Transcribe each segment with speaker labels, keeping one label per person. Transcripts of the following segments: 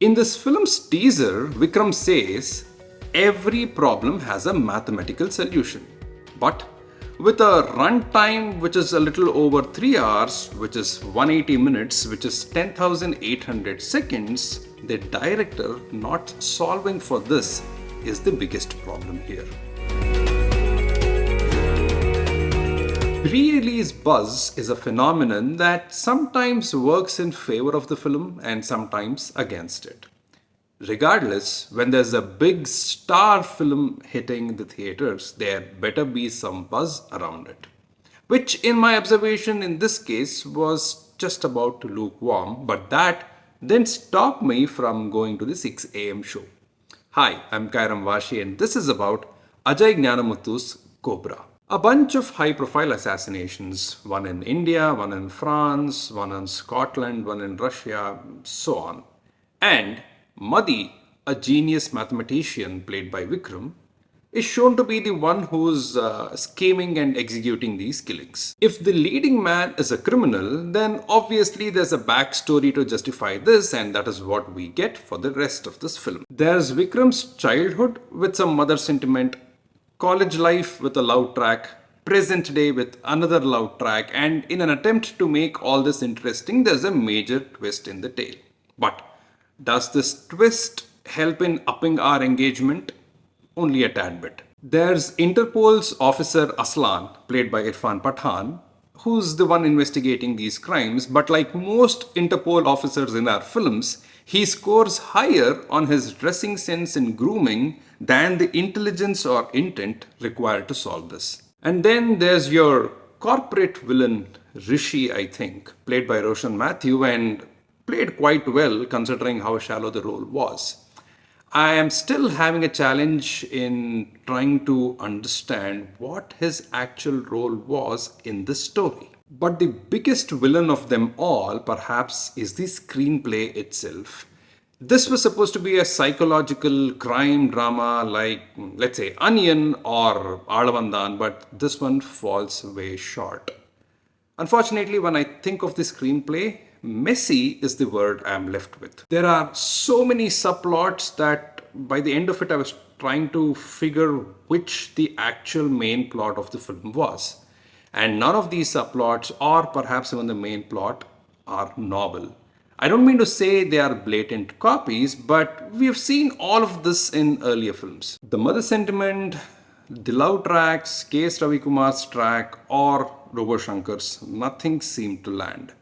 Speaker 1: In this film's teaser, Vikram says, every problem has a mathematical solution. But with a runtime which is a little over 3 hours, which is 180 minutes, which is 10,800 seconds, the director not solving for this is the biggest problem here. Pre-release buzz is a phenomenon that sometimes works in favor of the film and sometimes against it. Regardless, when there's a big star film hitting the theaters, there better be some buzz around it. Which, in my observation in this case, was just about lukewarm, but that didn't stop me from going to the 6 a.m. show. Hi, I'm Kairam Vaashi, and this is about Ajay Gnanamuthu's Cobra. A bunch of high-profile assassinations, one in India, one in France, one in Scotland, one in Russia, so on. And Mathew, a genius mathematician played by Vikram, is shown to be the one who's scheming and executing these killings. If the leading man is a criminal, then obviously there's a backstory to justify this, and that is what we get for the rest of this film. There's Vikram's childhood with some mother sentiment, college life with a love track, present day with another love track, and in an attempt to make all this interesting, there's a major twist in the tale. But does this twist help in upping our engagement? Only a tad bit. There's Interpol's officer Aslan, played by Irfan Pathan, who's the one investigating these crimes, but like most Interpol officers in our films, he scores higher on his dressing sense and grooming than the intelligence or intent required to solve this. And then there's your corporate villain, Rishi, I think, played by Roshan Mathew, and played quite well considering how shallow the role was. I am still having a challenge in trying to understand what his actual role was in this story. But the biggest villain of them all, perhaps, is the screenplay itself. This was supposed to be a psychological crime drama like, let's say, Onion or Alavandan, but this one falls way short. Unfortunately, when I think of the screenplay, messy is the word I'm left with. There are so many subplots that by the end of it I was trying to figure which the actual main plot of the film was. And none of these subplots, or perhaps even the main plot, are novel. I don't mean to say they are blatant copies, but we have seen all of this in earlier films. The mother sentiment, the love tracks, K.S. Ravikumar's track, or Robo Shankar's, nothing seemed to land.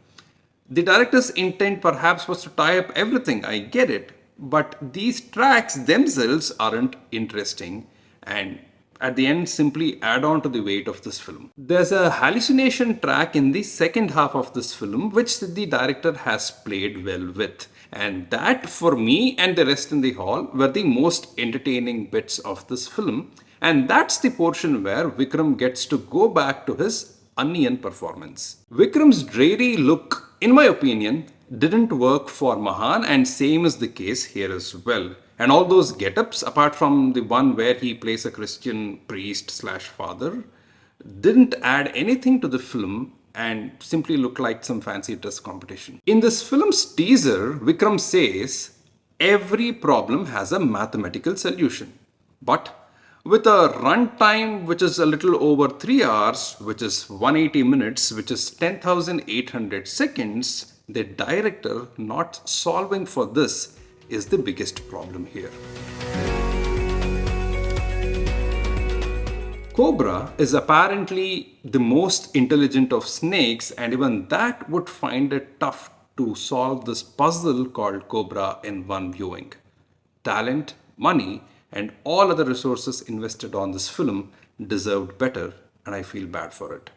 Speaker 1: The director's intent perhaps was to tie up everything, I get it, but these tracks themselves aren't interesting and at the end simply add on to the weight of this film. There's a hallucination track in the second half of this film which the director has played well with, and that for me and the rest in the hall were the most entertaining bits of this film, and that's the portion where Vikram gets to go back to his Onion performance. Vikram's dreary look, in my opinion, didn't work for Mahan, and same is the case here as well. And all those get-ups, apart from the one where he plays a Christian priest / father, didn't add anything to the film and simply look like some fancy dress competition. In this film's teaser, Vikram says, every problem has a mathematical solution. But with a runtime which is a little over 3 hours, which is 180 minutes, which is 10,800 seconds, the director not solving for this is the biggest problem here. Cobra is apparently the most intelligent of snakes, and even that would find it tough to solve this puzzle called Cobra in one viewing. Talent, money, and all other resources invested on this film deserved better, and I feel bad for it.